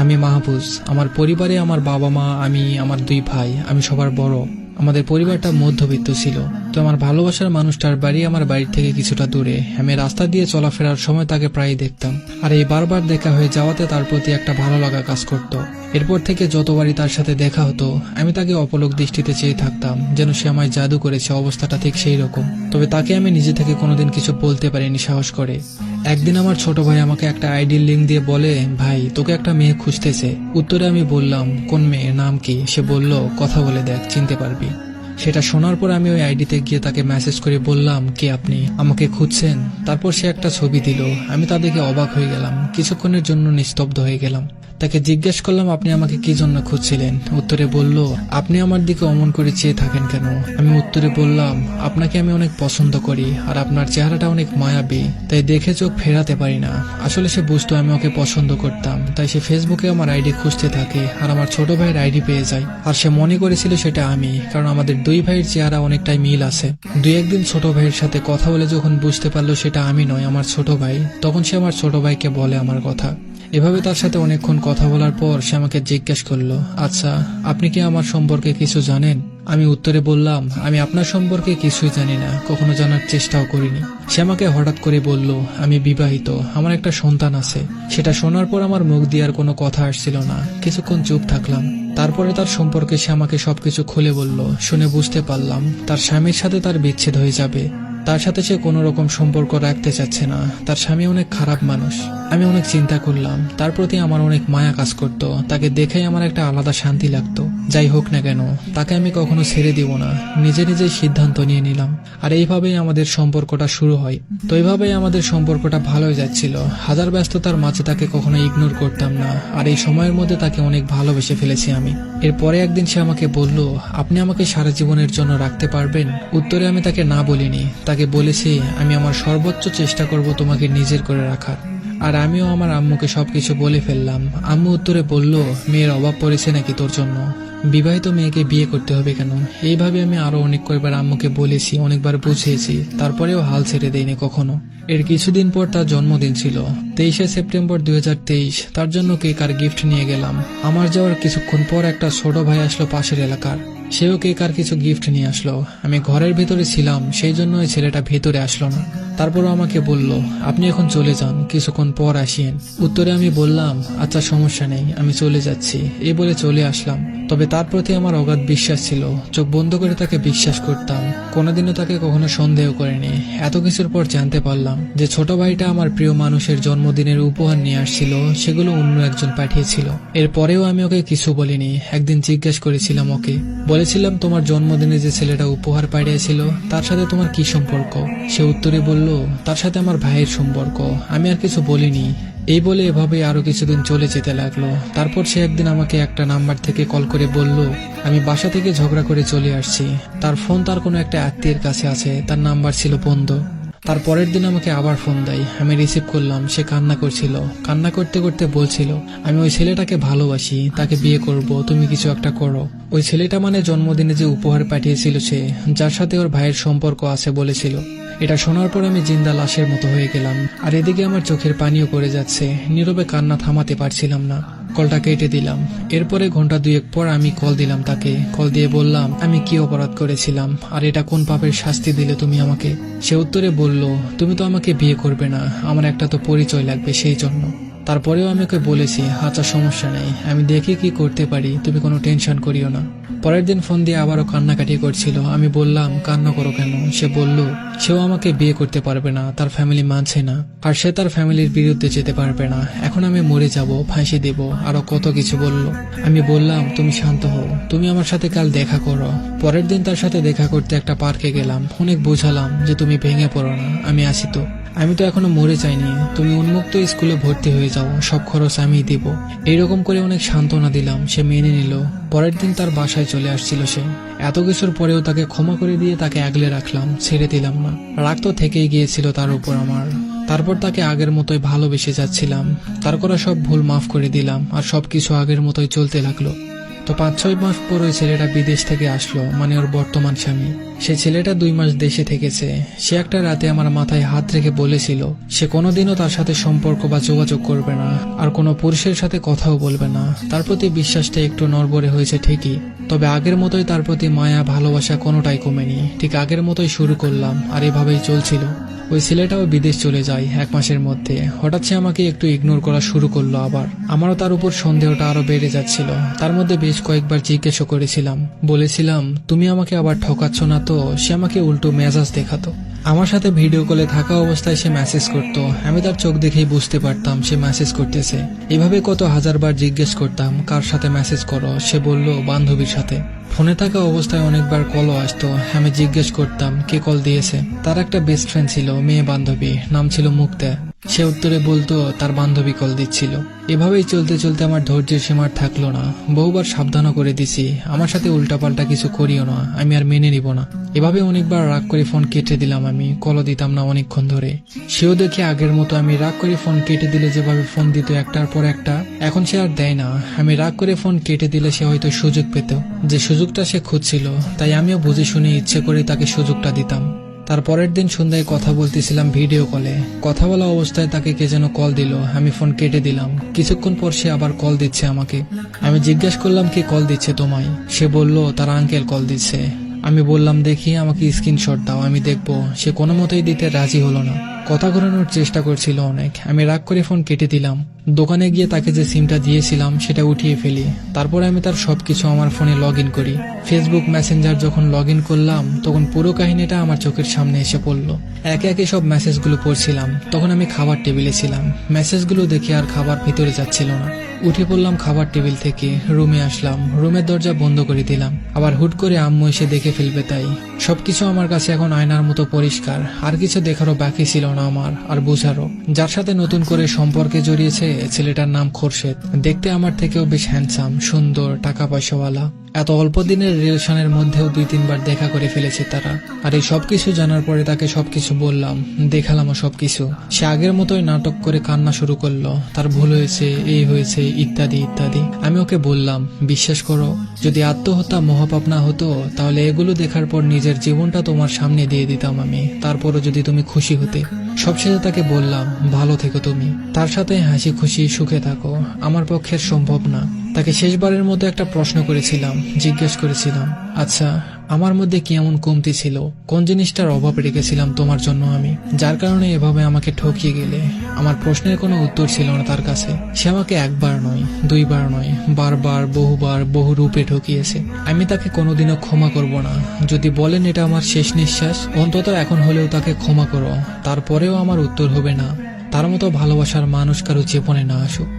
আমি মাহফুজ। আমার পরিবারে আমার বাবা মা, আমি, আমার 2 ভাই। আমি সবার বড়। আমাদের পরিবারটা মধ্যবিত্ত ছিল। তো আমার ভালোবাসার মানুষটার বাড়ি আমার বাড়ি থেকে কিছুটা দূরে। আমি রাস্তা দিয়ে চলাফেরার সময় তাকে প্রায়ই দেখতাম, আর এই বারবার দেখা হয়ে যাওয়াতে তার প্রতি একটা ভালো লাগা কাজ করত। এরপর থেকে যতবারই তার সাথে দেখা হতো আমি তাকে অপলক দৃষ্টিতে চেয়ে থাকতাম, যেন সে আমায় জাদু করেছে। অবস্থাটা ঠিক সেই রকম। তবে তাকে আমি নিজে থেকে কোনোদিন কিছু বলতে পারিনি সাহস করে। একদিন আমার ছোট ভাই আমাকে একটা আইডির লিঙ্ক দিয়ে বলে, ভাই তোকে একটা মেয়ে খুঁজতেছে। উত্তরে আমি বললাম, কোন মেয়ে, নাম কি? সে বলল, কথা বলে দেখ, চিনতে পারবি। সেটা শোনার পর আমি ওই আইডিতে গিয়ে তাকে মেসেজ করে বললাম, কে আপনি, আমাকে খুঁজছেন? তারপর সে একটা ছবি দিল। আমি তা দেখে অবাক হয়ে গেলাম, কিছুক্ষণের জন্য নিস্তব্ধ হয়ে গেলাম। তাকে জিজ্ঞেস করলাম, আপনি আমাকে কি জন্য খুঁজছিলেন? উত্তরে বলল, আপনি আমার দিকে অমন করে চেয়ে থাকেন কেন? আমি উত্তরে বললাম, আপনাকে আমি অনেক পছন্দ করি, আর আপনার চেহারাটা অনেক মায়াবী, তাই দেখে চোখ ফেরাতে পারি না। আসলে সে বুঝতো আমি ওকে পছন্দ করতাম, তাই সে ফেসবুকে আমার আইডি খুঁজতে থাকে, আর আমার ছোট ভাইয়ের আইডি পেয়ে যায়। আর সে মনে করেছিল সেটা আমি, কারণ আমাদের 2 ভাইয়ের চেহারা অনেকটাই মিল আছে। 2-1 দিন ছোট ভাইয়ের সাথে কথা বলে যখন বুঝতে পারলো সেটা আমি নয়, আমার ছোট ভাই, তখন সে আমার ছোট ভাইকে বলে আমার কথা। এভাবে তার সাথে অনেকক্ষণ কথা বলার পর সে আমাকে জিজ্ঞেস করলো, আচ্ছা আপনি কি আমার সম্পর্কে কিছু জানেন? আমি উত্তরে বললাম, আমি আপনার সম্পর্কে কিছুই জানি না, কখনো জানার চেষ্টাও করিনি। সে আমাকে হঠাৎ করে বলল, আমি বিবাহিত, আমার একটা সন্তান আছে। সেটা শোনার পর আমার মুখ দিয়ে আর কোনো কথা আসছিল না। কিছুক্ষণ চুপ থাকলাম। তারপরে তার সম্পর্কে সে আমাকে সবকিছু খুলে বলল। শুনে বুঝতে পারলাম তার স্বামীর সাথে তার বিচ্ছেদ হয়ে যাবে। তার সাথে সে কোনো রকম সম্পর্ক রাখতে চাচ্ছে না। তার স্বামী অনেক খারাপ মানুষ। আমি অনেক চিন্তা করলাম, তার প্রতি আমার অনেক মায়া কাজ করত। তাকে দেখেই আমার একটা আলাদা শান্তি লাগতো। যাই হোক না কেন, তাকে আমি কখনো ছেড়ে দিব না, নিজে নিজেই সিদ্ধান্ত নিয়ে নিলাম। আর এইভাবেই আমাদের সম্পর্কটা শুরু হয়। তো এইভাবেই আমাদের সম্পর্কটা ভালোই যাচ্ছিল। হাজার ব্যস্ততার মাঝে তাকে কখনো ইগনোর করতাম না, আর এই সময়ের মধ্যে তাকে অনেক ভালোবেসে ফেলেছি আমি। এরপরে একদিন সে আমাকে বলল, আপনি আমাকে সারা জীবনের জন্য রাখতে পারবেন? উত্তরে আমি তাকে না বলিনি। তাকে বলেছি, আমি আমার সর্বোচ্চ চেষ্টা করব তোমাকে নিজের করে রাখার। আর আমিও আমার আম্মুকে সবকিছু বলে ফেললাম। আম্মু উত্তরে বলল, মেয়ের অভাব পড়েছে নাকি তোর জন্য? বিবাহিত মেয়েকে বিয়ে করতে হবে কেন? এইভাবে আমি আরো অনেক কয়েকবার আম্মুকে বলেছি, অনেকবার বুঝিয়েছি, তারপরেও হাল ছেড়ে দেয়নি কখনো। এর কিছুদিন পর তার জন্মদিন ছিল, 23শে সেপ্টেম্বর 2023। তার জন্য কেক আর গিফট নিয়ে গেলাম। আমার যাওয়ার কিছুক্ষণ পর একটা ছোট ভাই আসলো পাশের এলাকার। সেও কেক আর কিছু গিফট নিয়ে আসলো। আমি ঘরের ভেতরে ছিলাম, সেই জন্য ওই ছেলেটা ভেতরে আসলো না। তারপরও আমাকে বলল, আপনি এখন চলে যান, কিছুক্ষণ পর আসিয়েন। উত্তরে আমি বললাম, আচ্ছা সমস্যা নেই, আমি চলে যাচ্ছি। এই বলে চলে আসলাম। তবে তার প্রতি আমার অগাধ বিশ্বাস ছিল। চোখ বন্ধ করে তাকে বিশ্বাস করতাম, কোনোদিনও তাকে কখনো সন্দেহ করিনি। এত কিছুর পর জানতে পারলাম যে ছোট ভাইটা আমার প্রিয় মানুষের জন্মদিনের উপহার নিয়ে আসছিল, সেগুলো অন্য একজন পাঠিয়েছিল। এরপরেও আমি ওকে কিছু বলিনি। একদিন জিজ্ঞেস করেছিলাম ওকে, বলেছিলাম, তোমার জন্মদিনে যে ছেলেটা উপহার পাঠিয়েছিল তার সাথে তোমার কি সম্পর্ক? সে উত্তরে বলল, তার সাথে আমার ভাইয়ের সম্পর্ক। আমি আর কিছু বলিনি। এই বলে এভাবে আরো কিছুদিন চলে যেতে লাগলো। তারপর সে একদিন আমাকে একটা নাম্বার থেকে কল করে বলল, আমি বাসা থেকে ঝগড়া করে চলে আসছি। তার ফোন তার কোনো একটা আত্মীয়ের কাছে আছে, তার নাম্বার ছিল বন্ধ। তার পরের দিন আমাকে আবার ফোন দেয়। আমি রিসিভ করলাম। সে কান্না করছিল। কান্না করতে করতে বলছিল, আমি ওই ছেলেটাকে ভালোবাসি, তাকে বিয়ে করব, তুমি কিছু একটা করো। ওই ছেলেটা মানে জন্মদিনে যে উপহার পাঠিয়েছিল সে, যার সাথে ওর ভাইয়ের সম্পর্ক আছে বলেছিল। এটা শোনার পর আমি জিন্দা লাশের মতো হয়ে গেলাম। আর এদিকে আমার চোখের পানিও পড়ে যাচ্ছে। নীরবে কান্না থামাতে পারছিলাম না। কলটা কেটে দিলাম। এরপরে ঘন্টা 2-1 পর আমি কল দিলাম তাকে। কল দিয়ে বললাম, আমি কি অপরাধ করেছিলাম, আর এটা কোন পাপের শাস্তি দিলে তুমি আমাকে? সে উত্তরে বলল, তুমি তো আমাকে বিয়ে করবে না, আমার একটা তো পরিচয় লাগবে, সেই জন্য। তারপরেও আমি ওকে বলেছি, আচ্ছা সমস্যা নেই, আমি দেখি কি করতে পারি, তুমি কোনো টেনশন করিও না। পরের দিন ফোন দিয়ে আবারও কান্নাকাটি করছিল। আমি বললাম, কান্না করো কেন? সে বলল, সেও আমাকে বিয়ে করতে পারবে না, তার ফ্যামিলি মানছে না, আর সে তার ফ্যামিলির বিরুদ্ধে যেতে পারবে না। এখন আমি মরে যাব, ফাঁসি দেব, আরো কত কিছু বলল। আমি বললাম, তুমি শান্ত হও, তুমি আমার সাথে কাল দেখা করো। পরের দিন তার সাথে দেখা করতে একটা পার্কে গেলাম। অনেক বোঝালাম যে তুমি ভেঙে পড়ো না, আমি আছি তো, আমি তো এখনো মরে যাইনি, তুমি উন্মুক্ত স্কুলে ভর্তি হয়ে যাও, সব খরচ আমি দিব। এইরকম করে অনেক সান্ত্বনা দিলাম। সে মেনে নিল। পরের দিন তার বাসায় চলে আসছিল সে। এত কিছুর পরেও তাকে ক্ষমা করে দিয়ে তাকে আগলে রাখলাম, ছেড়ে দিলাম না। রাগ তো থেকেই গিয়েছিল তার উপর আমার। তারপর তাকে আগের মতোই ভালোবেসে যাচ্ছিলাম। তার করা সব ভুল মাফ করে দিলাম, আর সবকিছু আগের মতোই চলতে লাগলো। তো 5-6 মাস পর ওই ছেলেটা বিদেশ থেকে আসলো, মানে ওর বর্তমান স্বামী। সে ছেলেটা 2 মাস দেশে থেকেছে। সে একটা রাতে আমার মাথায় হাত রেখে বলেছিল সে কোনোদিনও তার সাথে সম্পর্ক বা যোগাযোগ করবে না, আর কোনো পুরুষের সাথে কথাও বলবে না। তার প্রতি বিশ্বাসটা একটু নড়বড়ে হয়েছে ঠিকই, তবে আগের মতোই তার প্রতি মায়া ভালোবাসা কোনোটাই কমেনি। ঠিক আগের মতোই শুরু করলাম, আর এভাবেই চলছিল। ওই ছেলেটাও বিদেশ চলে যায় 1 মাসের মধ্যে। হঠাৎ সে আমাকে একটু ইগনোর করা শুরু করলো আবার। আমারও তার উপর সন্দেহটা আরো বেড়ে যাচ্ছিল। তার মধ্যে বেশ কয়েকবার জিজ্ঞেসও করেছিলাম, বলেছিলাম তুমি আমাকে আবার ঠকাচ্ছ না তো? সে আমাকে উল্টো মেজাজ দেখাতো। আমার সাথে ভিডিও কলে থাকা অবস্থায় সে মেসেজ করতো। আমি তার চোখ দেখেই বুঝতে পারতাম সে মেসেজ করতেছে। এভাবে কত হাজারবার জিজ্ঞেস করতাম কার সাথে মেসেজ করো, সে বলল বান্ধবীর সাথে। ফোনে থাকা অবস্থায় অনেকবার কলও আসতো। আমি জিজ্ঞেস করতাম কে কল দিয়েছে। তার একটা বেস্ট ফ্রেন্ড ছিল, মেয়ে বান্ধবী, নাম ছিল মুক্তা। সে উত্তরে বলতো তার বান্ধবী কল দিচ্ছিল। এভাবেই চলতে চলতে আমার ধৈর্যের সীমার থাকলো না। বহুবার সাবধানও করে দিছি আমার সাথে উল্টাপাল্টা কিছু করিও না, আমি আর মেনে নিব না। এভাবে অনেকবার রাগ করে ফোন কেটে দিলাম, আমি কলও দিতাম না অনেকক্ষণ ধরে। সেও দেখে আগের মতো আমি রাগ করে ফোন কেটে দিলে যেভাবে ফোন দিত একটার পর একটা, এখন সে আর দেয় না। আমি রাগ করে ফোন কেটে দিলে সে হয়তো সুযোগ পেত, যে সুযোগটা সে খুঁজছিল, তাই আমিও বুঝে শুনে ইচ্ছে করে তাকে সুযোগটা দিতাম। তার পরের দিন সন্ধ্যায় কথা বলতেছিলাম ভিডিও কলে। কথা বলা অবস্থায় তাকে কে যেন কল দিল। আমি ফোন কেটে দিলাম। কিছুক্ষণ পর সে আবার কল দিচ্ছে আমাকে। আমি জিজ্ঞাসা করলাম কে কল দিচ্ছে তোমায়। সে বলল তার আঙ্কেল কল দিচ্ছে। আমি বললাম দেখি আমাকে স্ক্রিনশট দাও, আমি দেখব। সে কোনো মতেই দিতে রাজি হলো না, কথা ঘোরানোর চেষ্টা করছিল অনেক। আমি রাগ করে ফোন কেটে দিলাম। দোকানে গিয়ে তাকে যে সিমটা দিয়েছিলাম সেটা উঠিয়ে ফেলি। তারপরে আমি তার সবকিছু আমার ফোনে লগ ইন করি। ফেসবুক মেসেঞ্জার যখন লগ ইন করলাম তখন পুরো কাহিনীটা আমার চোখের সামনে এসে পড়ল। একে একে সব মেসেজগুলো পড়ছিলাম। তখন আমি খাবার টেবিলে ছিলাম। মেসেজগুলো দেখে আর খাবার ভিতরে যাচ্ছিল না। উঠে পড়লাম খাবার টেবিল থেকে, রুমে আসলাম। রুমের দরজা বন্ধ করে দিলাম। আবার হুট করে আম্মু এসে দেখে ফেলবে তাই। সবকিছু আমার কাছে এখন আয়নার মতো পরিষ্কার। আর কিছু দেখারও বাকি ছিল না আমার, আর বুঝারও। যার সাথে নতুন করে সম্পর্কে জড়িয়েছে ছেলেটার নাম খোরশেদ। দেখতে আমার থেকেও বেশ হ্যান্ডসাম, সুন্দর, টাকা পয়সাওয়ালা। এত অল্প দিনের রিলেশনের মধ্যেও 2-3 বার দেখা করে ফেলেছে তারা। আর এই সবকিছু জানার পরে তাকে সবকিছু বললাম, দেখালামও সবকিছু। সে আগের মতোই নাটক করে কান্না শুরু করলো। তার ভুল হয়েছে, এই হয়েছে, ইত্যাদি ইত্যাদি। আমি ওকে বললাম বিশ্বাস করো, যদি আত্মহত্যা মহাপাপ না হতো তাহলে এগুলো দেখার পর নিজের জীবনটা তোমার সামনে দিয়ে দিতাম আমি, তারপরও যদি তুমি খুশি হতে। সবশেষে তাকে বললাম ভালো থেকো তুমি, তার সাথে হাসি খুশি সুখে থাকো। আমার পক্ষে সম্ভব না। তাকে শেষবারের মতো একটা প্রশ্ন করেছিলাম, জিজ্ঞেস করেছিলাম আচ্ছা আমার মধ্যে কি এমন কমতি ছিল, কোন জিনিসটার অভাব রেখেছিলাম তোমার জন্য আমি, যার কারণে এভাবে আমাকে ঠকিয়ে গেলে। আমার প্রশ্নের কোনো উত্তর ছিল না তার কাছে। সে আমাকে 1 বার নয়, 2 বার নয়, বারবার, বহুবার, বহু রূপে ঠকিয়েছে। আমি তাকে কোনোদিনও ক্ষমা করব না। যদি বলেন এটা আমার শেষ নিঃশ্বাস, অন্তত এখন হলেও তাকে ক্ষমা করো। তারপরেও আমার উত্তর হবে না, তার মতো ভালোবাসার মানুষ কারো জীবনে না আসুক।